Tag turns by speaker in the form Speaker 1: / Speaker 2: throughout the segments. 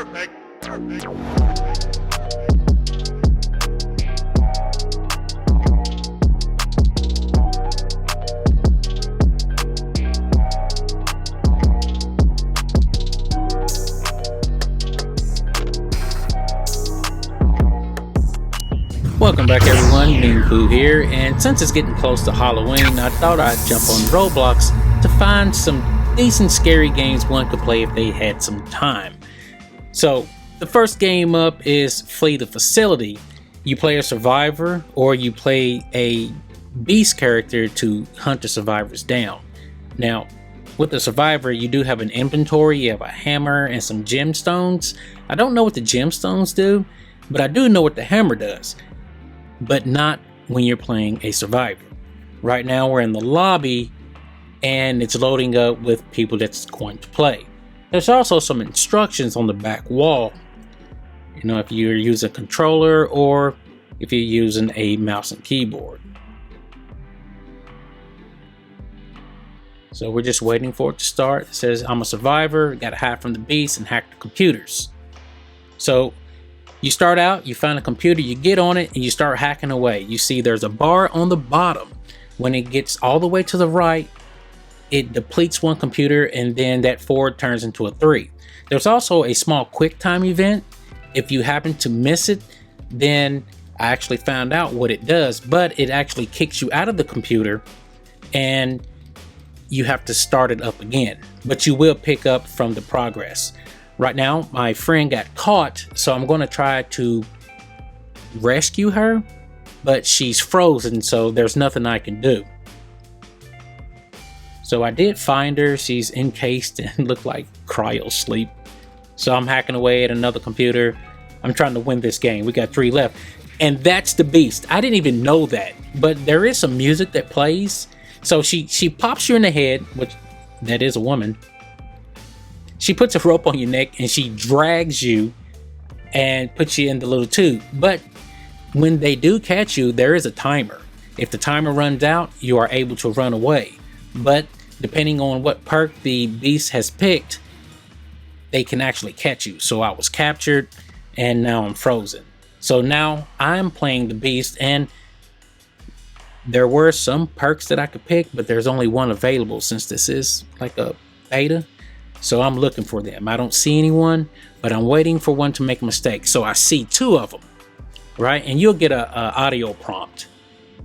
Speaker 1: Welcome back everyone, Meanpooh here, and since it's getting close to Halloween, I thought I'd jump on Roblox to find some decent scary games one could play if they had some time. So, the first game up is Flee the Facility. You play a survivor, or you play a beast character to hunt the survivors down. Now, with the survivor, you do have an inventory, you have a hammer and some gemstones. I don't know what the gemstones do, but I do know what the hammer does. But not when you're playing a survivor. Right now we're in the lobby and it's loading up with people that's going to play. There's also some instructions on the back wall. You know, if you're using a controller or if you're using a mouse and keyboard. So we're just waiting for it to start. It says I'm a survivor, gotta hide from the beast and hack the computers. So you start out, you find a computer, you get on it, and you start hacking away. You see there's a bar on the bottom. When it gets all the way to the right, it depletes one computer, and then that 4 turns into a 3. There's also a small quick time event. If you happen to miss it, then I actually found out what it does, but it actually kicks you out of the computer, and you have to start it up again. But you will pick up from the progress. Right now, my friend got caught, so I'm going to try to rescue her, but she's frozen, so there's nothing I can do. So I did find her. She's encased and looked like cryo sleep. So I'm hacking away at another computer. I'm trying to win this game. We got 3 left. And that's the beast. I didn't even know that, but there is some music that plays. So she pops you in the head, which that is a woman. She puts a rope on your neck and she drags you and puts you in the little tube. But when they do catch you, there is a timer. If the timer runs out, you are able to run away. But depending on what perk the beast has picked, they can actually catch you. So I was captured and now I'm frozen. So now I'm playing the beast, and there were some perks that I could pick, but there's only one available since this is like a beta. So I'm looking for them. I don't see anyone, but I'm waiting for one to make a mistake. So I see 2 of them, right? And you'll get a audio prompt.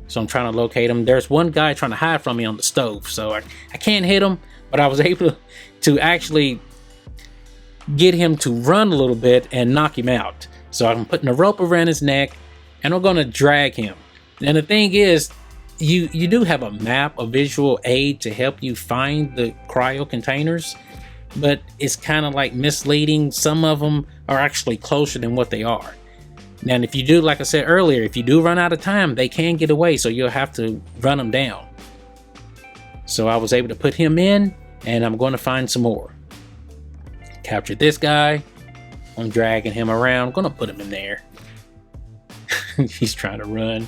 Speaker 1: So I'm trying to locate them. There's one guy trying to hide from me on the stove. So I can't hit him, but I was able to actually get him to run a little bit and knock him out. So I'm putting a rope around his neck and I'm going to drag him. And the thing is, you do have a map, a visual aid to help you find the cryo containers. But it's kind of like misleading. Some of them are actually closer than what they are. Now, if you do, like I said earlier, if you do run out of time, they can get away, so you'll have to run them down. So I was able to put him in, and I'm going to find some more. Capture this guy. I'm dragging him around. I'm going to put him in there. He's trying to run.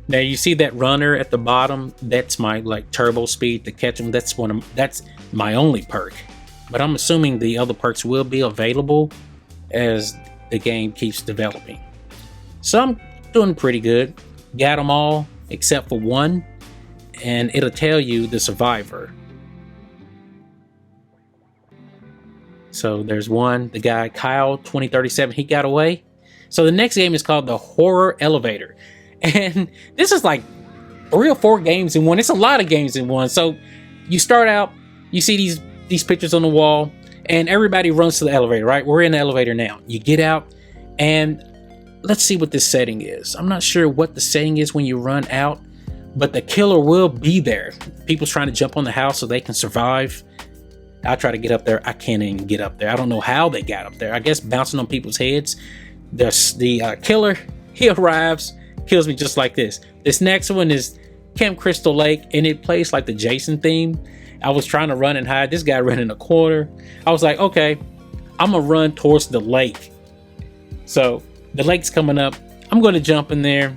Speaker 1: Now you see that runner at the bottom? That's my turbo speed to catch him. That's my only perk. But I'm assuming the other perks will be available as the game keeps developing. So I'm doing pretty good. Got them all except for one, and it'll tell you the survivor. So there's one, the guy Kyle 2037, he got away. So the next game is called the Horror Elevator. And this is like 3 or 4 games in one. It's a lot of games in one. So you start out, you see these pictures on the wall, and everybody runs to the elevator, right? We're in the elevator now. You get out, and let's see what this setting is. I'm not sure what the setting is when you run out, but the killer will be there. People's trying to jump on the house so they can survive. I try to get up there. I can't even get up there. I don't know how they got up there. I guess bouncing on people's heads. The killer, he arrives, kills me just like this. This next one is Camp Crystal Lake, and it plays like the Jason theme. I was trying to run and hide. This guy ran in a corner. I was like, okay, I'm gonna run towards the lake. So the lake's coming up. I'm gonna jump in there,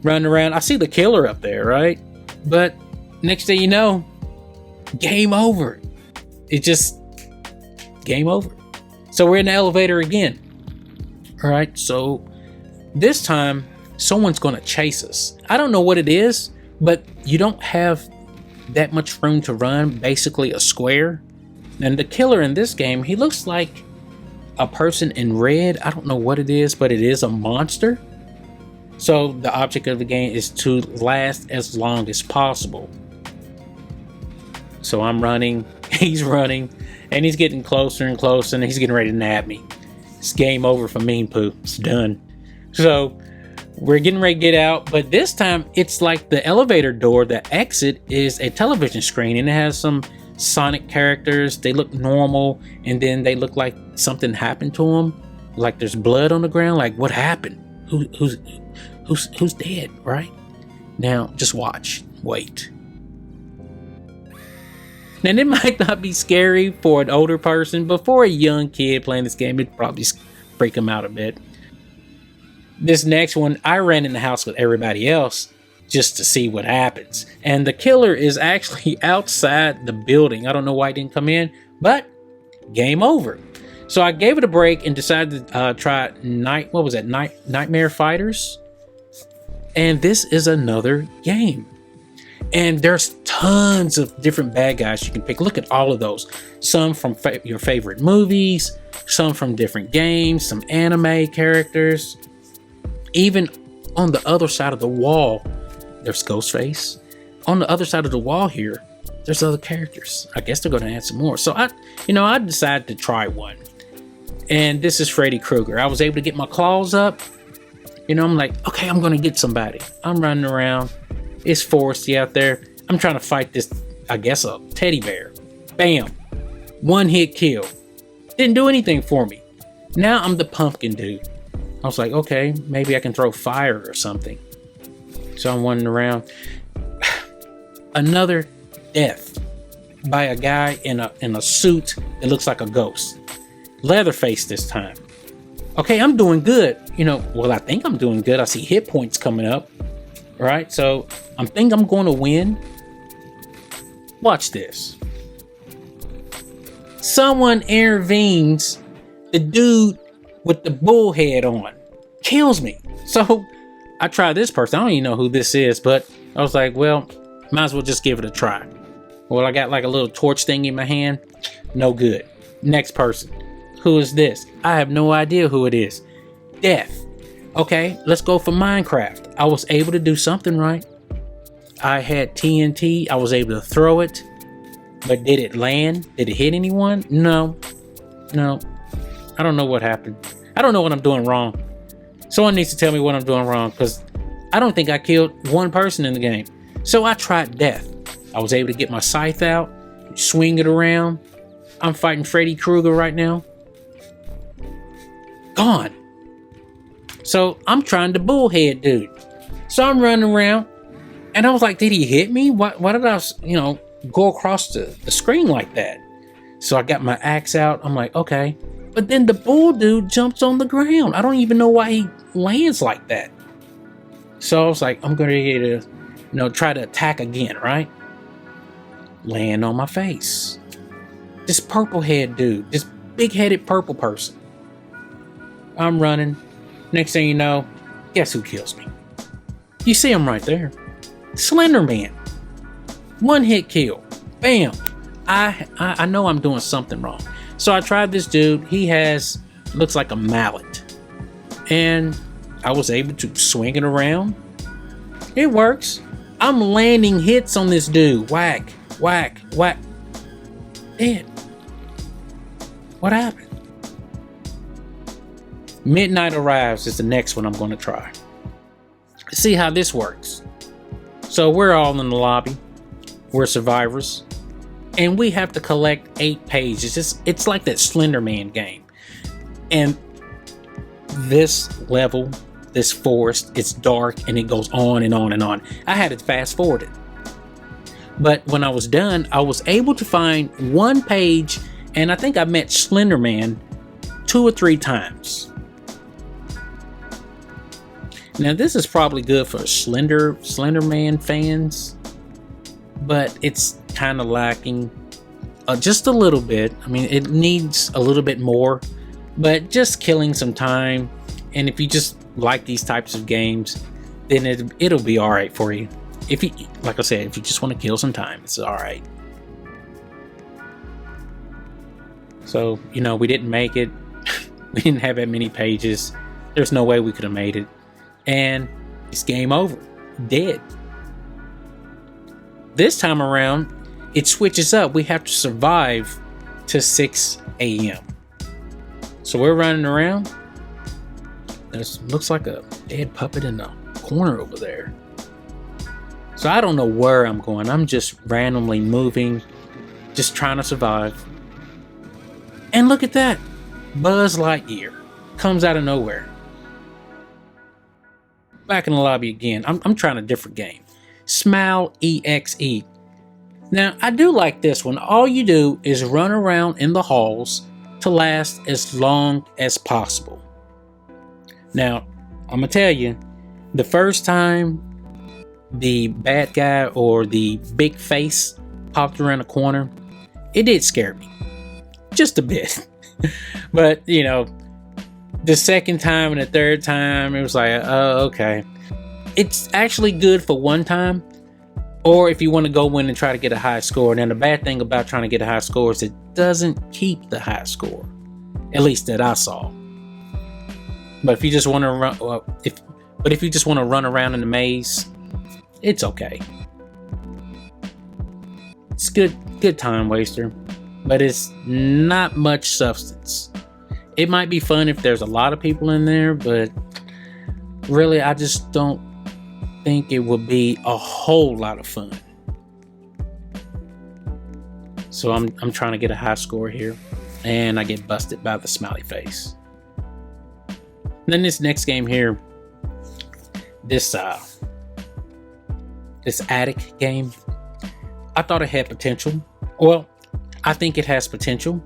Speaker 1: run around. I see the killer up there, right? But next thing you know, game over. It just game over. So we're in the elevator again. All right, so this time someone's gonna chase us. I don't know what it is, but you don't have that much room to run, basically a square. And the killer in this game, he looks like a person in red. I don't know what it is, but it is a monster. So the object of the game is to last as long as possible. So I'm running, he's running, and he's getting closer and closer, and he's getting ready to nab me. It's game over for Meanpooh. It's done. So we're getting ready to get out, but this time it's like the elevator door, the exit is a television screen, and it has some Sonic characters. They look normal, and then they look like something happened to them. Like there's blood on the ground. Like what happened? Who's dead? Right now, just watch. Wait. And it might not be scary for an older person, but for a young kid playing this game, it'd probably freak them out a bit. This next one, I ran in the house with everybody else just to see what happens. And the killer is actually outside the building. I don't know why he didn't come in, but game over. So I gave it a break and decided to try Nightmare Fighters. And this is another game. And there's tons of different bad guys you can pick. Look at all of those. Some from your favorite movies, some from different games, some anime characters. Even on the other side of the wall, there's Ghostface. On the other side of the wall here, there's other characters. I guess they're going to add some more. So I decided to try one. And this is Freddy Krueger. I was able to get my claws up. I'm like, okay, I'm going to get somebody. I'm running around. It's foresty out there. I'm trying to fight this, I guess, a teddy bear. Bam. One hit kill. Didn't do anything for me. Now I'm the pumpkin dude. I was like, okay, maybe I can throw fire or something. So I'm running around. Another death by a guy in a suit that looks like a ghost. Leatherface this time. Okay, I'm doing good. Well, I think I'm doing good. I see hit points coming up. All right, so I think I'm going to win. Watch this. Someone intervenes. The dude with the bull head on kills me. So I try this person. I don't even know who this is, but I was like, well, might as well just give it a try. Well, I got like a little torch thing in my hand. No good. Next person. Who is this? I have no idea who it is. Death. Okay, let's go for Minecraft. I was able to do something right. I had TNT. I was able to throw it. But did it land? Did it hit anyone? No. I don't know what happened. I don't know what I'm doing wrong. Someone needs to tell me what I'm doing wrong, because I don't think I killed one person in the game. So I tried death. I was able to get my scythe out, swing it around. I'm fighting Freddy Krueger right now. Gone. So I'm trying to bullhead dude. So I'm running around, and I was like, did he hit me? Why did I, go across the screen like that? So I got my axe out. I'm like, okay. But then the bull dude jumps on the ground. I don't even know why he lands like that. So I was like, I'm going to try to attack again, right? Land on my face. This purple head dude, this big headed purple person. I'm running. Next thing you know, guess who kills me? You see him right there. Slender Man. One hit kill. Bam. I know I'm doing something wrong. So I tried this dude. He looks like a mallet. And I was able to swing it around. It works. I'm landing hits on this dude. Whack, whack, whack. Dead. What happened? Midnight Arrives is the next one I'm going to try. See how this works. So we're all in the lobby. We're survivors. And we have to collect 8 pages. It's like that Slender Man game. And this level, this forest, it's dark and it goes on and on and on. I had to fast forward it. But when I was done, I was able to find 1 page, and I think I met Slender Man 2 or 3 times. Now this is probably good for Slender Man fans, but it's kind of lacking just a little bit. I mean, it needs a little bit more but just killing some time. And if you just like these types of games, then it'll be all right for you. If you, like I said, if you just want to kill some time, it's all right. So, you know, we didn't make it. We didn't have that many pages. There's no way we could have made it. And it's game over. Dead. This time around, it switches up. We have to survive to 6 a.m. So we're running around. There looks like a dead puppet in the corner over there. So I don't know where I'm going. I'm just randomly moving, just trying to survive. And look at that. Buzz Lightyear comes out of nowhere. Back in the lobby again. I'm trying a different game. Smile.exe. Now, I do like this one. All you do is run around in the halls to last as long as possible. Now, I'm going to tell you, the first time the bad guy or the big face popped around the corner, it did scare me. Just a bit. But, you know, the second time and the third time, it was like, oh, okay. It's actually good for one time, or if you want to go in and try to get a high score. Now, the bad thing about trying to get a high score is it doesn't keep the high score, at least that I saw. But if you just want to run, if you just want to run around in the maze, it's okay. It's good time waster, but it's not much substance. It might be fun if there's a lot of people in there, but really, I just don't think it would be a whole lot of fun. So I'm trying to get a high score here, and I get busted by the smiley face. And then this next game here, this attic game, I thought it had potential. Well, I think it has potential.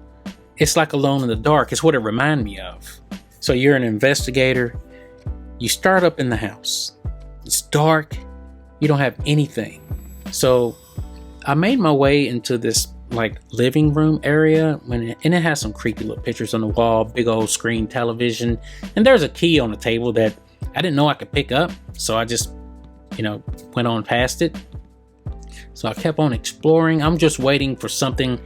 Speaker 1: It's like Alone in the Dark. It's what it reminded me of. So you're an investigator. You start up in the house. It's dark. You don't have anything. So I made my way into this like living room area, and it has some creepy little pictures on the wall, big old screen television, and there's a key on the table that I didn't know I could pick up. So I just, you know, went on past it. So I kept on exploring. I'm just waiting for something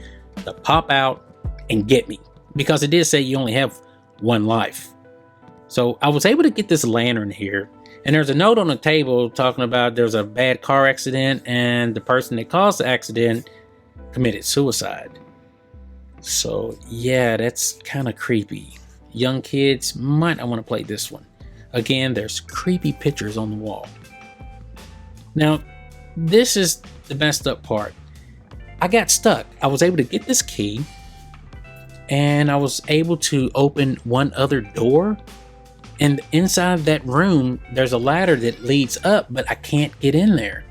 Speaker 1: to pop out and get me, because it did say you only have one life. So I was able to get this lantern here, and there's a note on the table talking about there's a bad car accident and the person that caused the accident committed suicide. So yeah, that's kind of creepy. Young kids might not want to play this one. Again, there's creepy pictures on the wall. Now, this is the messed up part. I got stuck. I was able to get this key, and I was able to open one other door, and inside that room there's a ladder that leads up, but I can't get in there.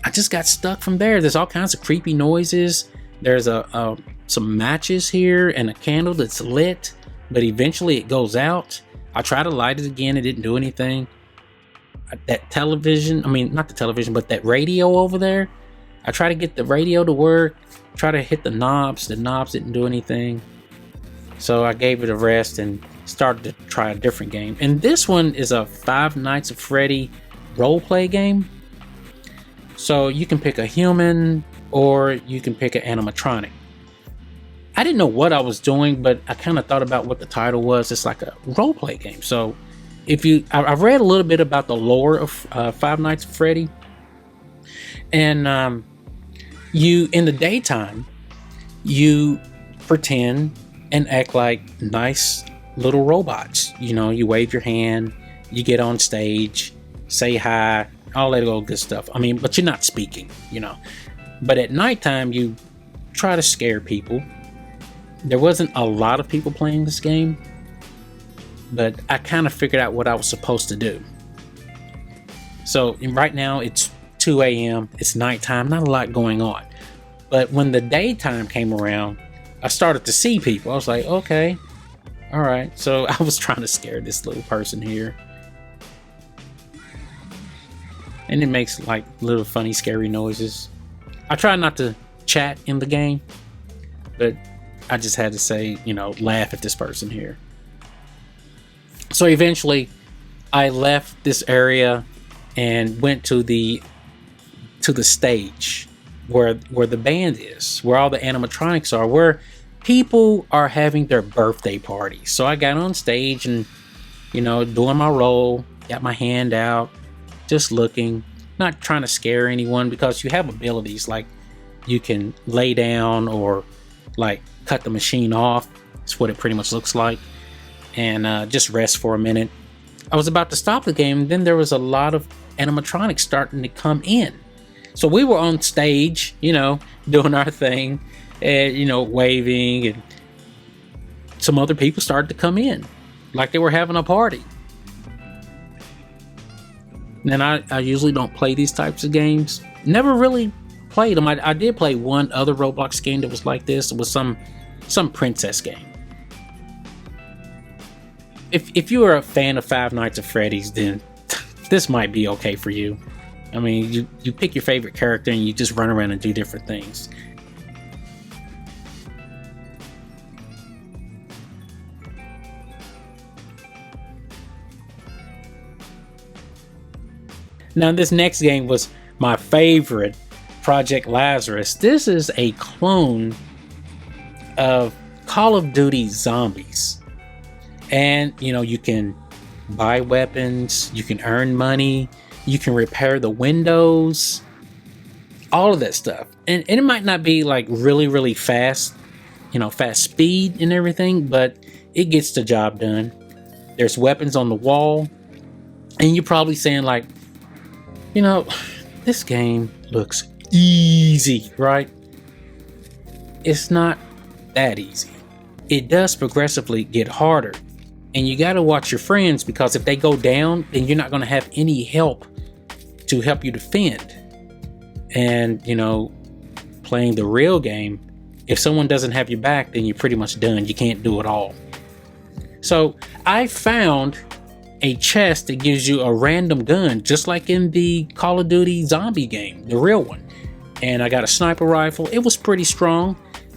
Speaker 1: I just got stuck from there. There's all kinds of creepy noises. There's some matches here and a candle that's lit, but eventually it goes out. I tried to light it again, it didn't do anything. That television, not the television, but that radio over there, I tried to get the radio to work, try to hit the knobs didn't do anything. So I gave it a rest and started to try a different game. And this one is a Five Nights at Freddy roleplay game. So you can pick a human or you can pick an animatronic. I didn't know what I was doing, but I kind of thought about what the title was. It's like a roleplay game. So I've read a little bit about the lore of Five Nights at Freddy. And you, in the daytime, you pretend and act like nice little robots. You know, you wave your hand, you get on stage, say hi, all that old good stuff. But you're not speaking, you know. But at nighttime, you try to scare people. There wasn't a lot of people playing this game, but I kind of figured out what I was supposed to do. So right now it's 2 a.m. It's nighttime, not a lot going on. But when the daytime came around, I started to see people. I was like, okay, all right. So I was trying to scare this little person here. And it makes like little funny, scary noises. I try not to chat in the game, but I just had to say, you know, laugh at this person here. So eventually I left this area and went to the stage where the band is, where all the animatronics are, where people are having their birthday parties. So I got on stage and, you know, doing my role, got my hand out, just looking, not trying to scare anyone, because you have abilities like you can lay down or like cut the machine off. That's what it pretty much looks like. And just rest for a minute. I was about to stop the game, and then there was a lot of animatronics starting to come in. So we were on stage, you know, doing our thing, and, you know, waving, and some other people started to come in like they were having a party. And I usually don't play these types of games. Never really played them. I did play one other Roblox game that was like this. It was some princess game. If you are a fan of Five Nights at Freddy's, then this might be okay for you. I mean, you pick your favorite character and you just run around and do different things. Now, this next game was my favorite, Project Lazarus. This is a clone of Call of Duty Zombies. And, you know, you can buy weapons, you can earn money, you can repair the windows, all of that stuff. And it might not be like really, really fast, you know, fast speed and everything, but it gets the job done. There's weapons on the wall. And you're probably saying like, you know, this game looks easy, right? It's not that easy. It does progressively get harder. And you got to watch your friends, because if they go down, then you're not going to have any help to help you defend. And, you know, playing the real game, if someone doesn't have your back, then you're pretty much done. You can't do it all. So I found a chest that gives you a random gun, just like in the Call of Duty zombie game, the real one. And I got a sniper rifle. It was pretty strong.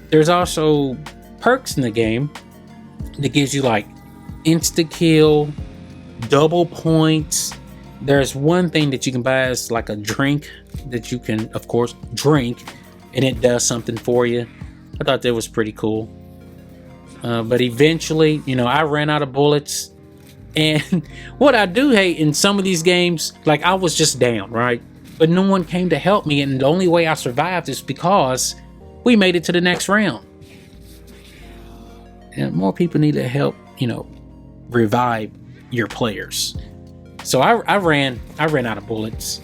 Speaker 1: There's also perks in the game that gives you like insta kill, double points. There's one thing that you can buy as like a drink that you can, of course, drink, and it does something for you. I thought that was pretty cool. But eventually, you know, I ran out of bullets. And what I do hate in some of these games, like I was just down, right? But no one came to help me, and the only way I survived is because we made it to the next round. And more people need to help, you know, revive your players. So I ran out of bullets.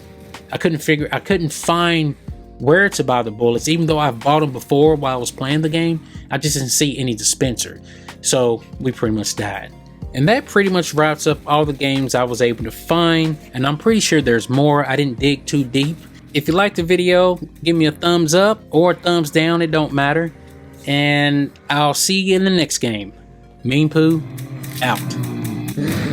Speaker 1: I couldn't find where to buy the bullets, even though I've bought them before while I was playing the game. I just didn't see any dispenser. So we pretty much died. And that pretty much wraps up all the games I was able to find, and I'm pretty sure there's more. I didn't dig too deep. If you liked the video, give me a thumbs up or a thumbs down, it don't matter. And I'll see you in the next game. Meanpooh out.